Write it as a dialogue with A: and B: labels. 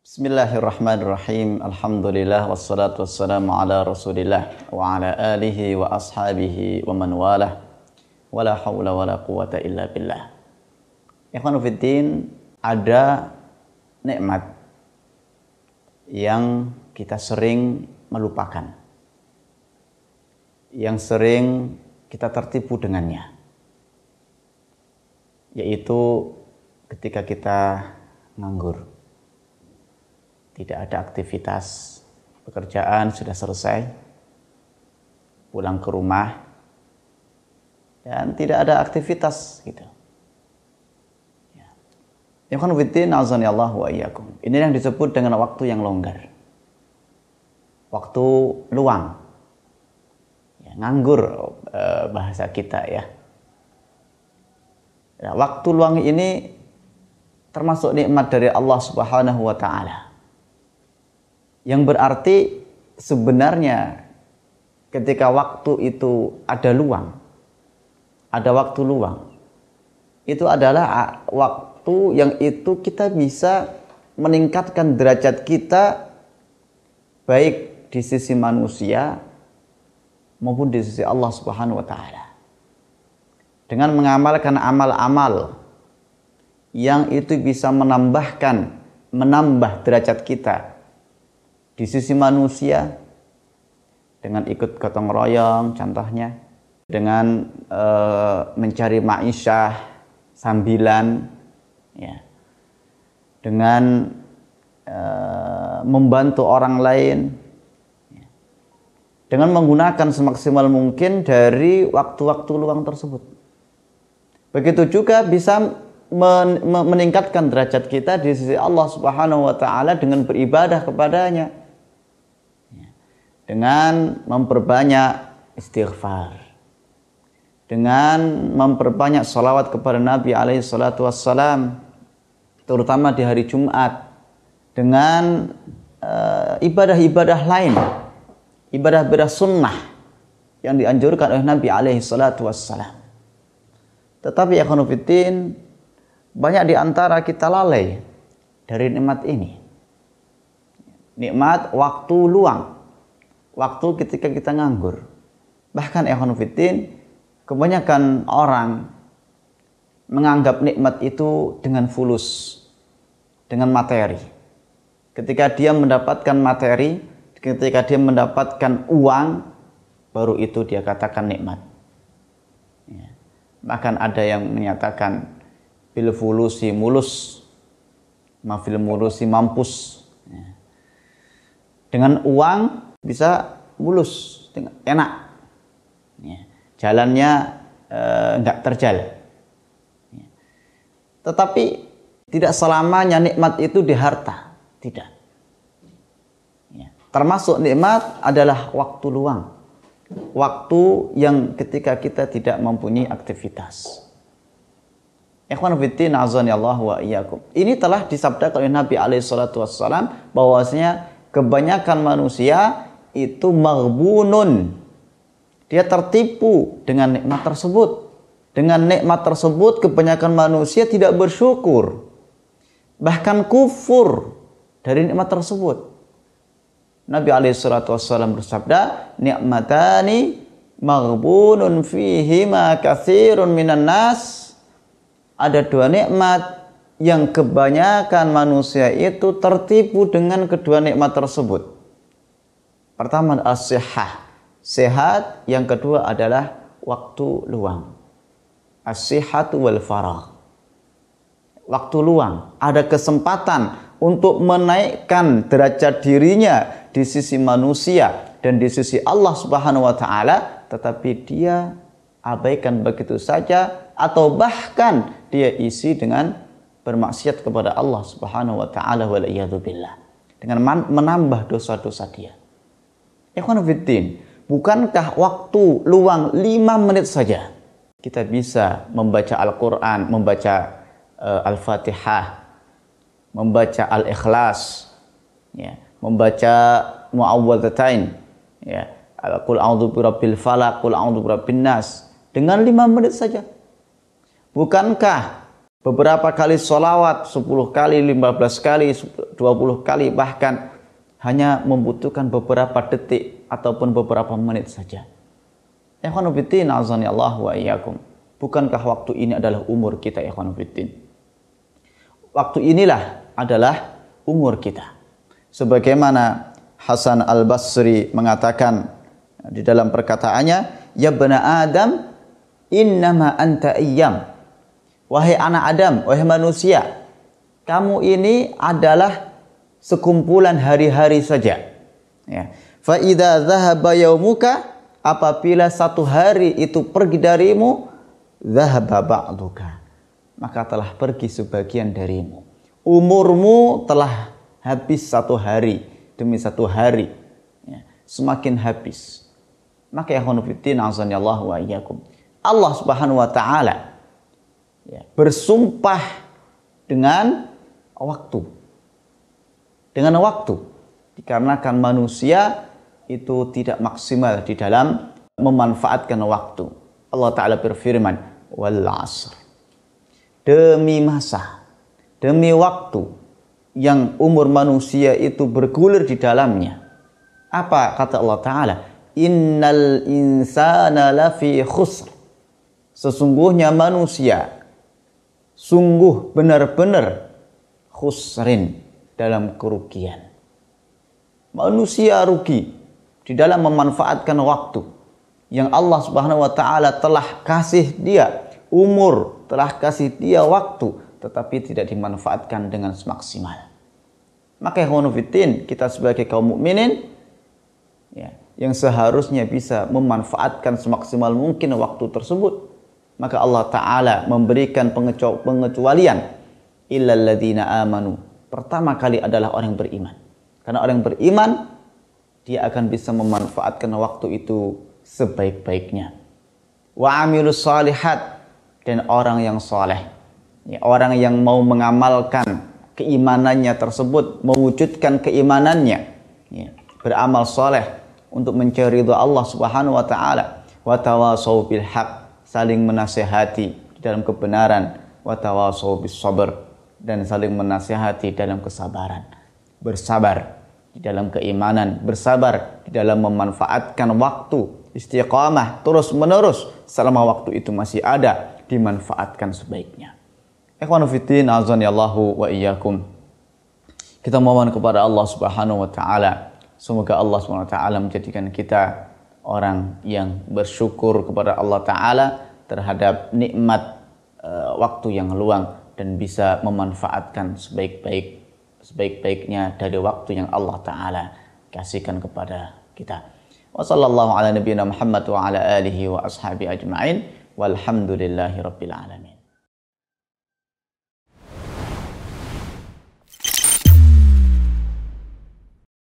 A: Bismillahirrahmanirrahim. Alhamdulillah wassalatu wassalamu ala Rasulillah wa ala alihi wa ashabihi wa man walah. Wala haula wala quwata illa billah. Ikhwanu fiddin, ada nikmat yang kita sering melupakan, yang sering kita tertipu dengannya, yaitu ketika kita nganggur. Tidak ada aktivitas, pekerjaan sudah selesai, pulang ke rumah, dan tidak ada aktivitas gitu. Ikhwan fillah, azanillah wa iyyakum. Ini yang disebut dengan waktu yang longgar, waktu luang, ya, nganggur bahasa kita ya. Waktu luang ini termasuk nikmat dari Allah Subhanahu wa Ta'ala. Yang berarti sebenarnya ketika waktu itu ada luang, ada waktu luang, itu adalah waktu yang itu kita bisa meningkatkan derajat kita baik di sisi manusia maupun di sisi Allah Subhanahu wa Ta'ala. Dengan mengamalkan amal-amal yang itu bisa menambah derajat kita di sisi manusia, dengan ikut gotong royong contohnya, dengan mencari ma'isyah sambilan, ya, dengan membantu orang lain, ya, dengan menggunakan semaksimal mungkin dari waktu-waktu luang tersebut. Begitu juga bisa meningkatkan derajat kita di sisi Allah Subhanahu wa Ta'ala dengan beribadah kepadanya, dengan memperbanyak istighfar, dengan memperbanyak salawat kepada Nabi alaihi salatu wassalam, terutama di hari Jumat, dengan ibadah-ibadah lain, ibadah-ibadah sunnah yang dianjurkan oleh Nabi alaihi salatu wassalam. Tetapi ya khonufidin, banyak di antara kita lalai dari nikmat ini, nikmat waktu luang, waktu ketika kita nganggur. Bahkan ikhwan fillah, kebanyakan orang menganggap nikmat itu dengan fulus, dengan materi. Ketika dia mendapatkan materi, ketika dia mendapatkan uang, baru itu dia katakan nikmat. Ya. Bahkan ada yang menyatakan bil fulusi mulus, ma fil mulusi mampus. Ya. Dengan uang bisa mulus, enak, ya, jalannya enggak terjal, ya. Tetapi tidak selamanya nikmat itu di harta, tidak, ya. Termasuk nikmat adalah waktu luang, waktu yang ketika kita tidak mempunyai aktivitas. Ikhwan fillah, azanillah wa iyyakum. Ini telah disabdakan oleh Nabi alaihi salatu wassalam bahwasanya kebanyakan manusia itu maghbunun, dia tertipu dengan nikmat tersebut. Dengan nikmat tersebut kebanyakan manusia tidak bersyukur, bahkan kufur dari nikmat tersebut. Nabi alaihi salatu wassalam bersabda, ni'matani maghbunun fihima katsirun minan nas. Ada dua nikmat yang kebanyakan manusia itu tertipu dengan kedua nikmat tersebut. Pertama as-sihah, sehat. Yang kedua adalah waktu luang, as-sihhatu wal faragh. Waktu luang, ada kesempatan untuk menaikkan derajat dirinya di sisi manusia dan di sisi Allah Subhanahu wa Ta'ala, tetapi dia abaikan begitu saja, atau bahkan dia isi dengan bermaksiat kepada Allah Subhanahu wa Ta'ala wal iyadu billah, dengan menambah dosa-dosa dia. Ikhwan fillah, bukankah waktu luang 5 menit saja kita bisa membaca Al-Quran, membaca Al-Fatihah, membaca Al-Ikhlas, ya, membaca Mu'awwadzatain, ya, Qul a'udzu birabbil falaq, Qul a'udzu birabbin nas, dengan 5 menit saja. Bukankah beberapa kali sholawat, 10 kali, 15 kali, 20 kali, bahkan hanya membutuhkan beberapa detik ataupun beberapa menit saja. Ikhwan fillah, azani Allah wa iyyakum. Bukankah waktu ini adalah umur kita, ikhwan fillah? Waktu inilah adalah umur kita. Sebagaimana Hasan Al-Basri mengatakan di dalam perkataannya, ya bani Adam, innama anta ayyam. Wahai anak Adam, wahai manusia, kamu ini adalah sekumpulan hari-hari saja. Ya. Fa idza dhahaba yaumuka, apabila satu hari itu pergi darimu, dhahaba ba'duka, maka telah pergi sebagian darimu. Umurmu telah habis satu hari demi satu hari. Ya. Semakin habis. Maka ya khonufidin azanillahu wa iyyakum, Allah Subhanahu wa taala bersumpah dengan waktu. Dengan waktu. Dikarenakan manusia itu tidak maksimal di dalam memanfaatkan waktu. Allah Ta'ala berfirman, wal asr. Demi masa, demi waktu yang umur manusia itu bergulir di dalamnya. Apa kata Allah Ta'ala? Innal insana lafi khusr. Sesungguhnya manusia sungguh benar-benar khusrin, dalam kerugian. Manusia rugi di dalam memanfaatkan waktu yang Allah Subhanahu wa taala telah kasih dia umur, telah kasih dia waktu, tetapi tidak dimanfaatkan dengan semaksimal. Maka ikhwanufiddin, kita sebagai kaum mukminin ya, yang seharusnya bisa memanfaatkan semaksimal mungkin waktu tersebut, maka Allah Ta'ala memberikan pengecualian illal ladzina amanu. Pertama kali adalah orang yang beriman. Karena orang yang beriman, dia akan bisa memanfaatkan waktu itu sebaik-baiknya. Wa amilus shalihat, dan orang yang saleh, ya, orang yang mau mengamalkan keimanannya tersebut, mewujudkan keimanannya, ya, beramal saleh untuk mencari ridha Allah Subhanahu wa taala. Wa tawasau bil haq, saling menasihati di dalam kebenaran, wa tawasau bis sabr, dan saling menasihati dalam kesabaran. Bersabar di dalam keimanan, bersabar di dalam memanfaatkan waktu, istiqamah terus menerus selama waktu itu masih ada, dimanfaatkan sebaiknya. Ikhwanu fiddin, azanillahu wa iyyakum. Kita mohon kepada Allah Subhanahu wa taala, semoga Allah Subhanahu wa taala menjadikan kita orang yang bersyukur kepada Allah Ta'ala terhadap nikmat waktu yang luang dan bisa memanfaatkan sebaik-baiknya dari waktu yang Allah Ta'ala kasihkan kepada kita. Wa sallallahu ala nabiyyina Muhammad wa ala alihi wa ashabi ajma'in walhamdulillahi rabbil alamin.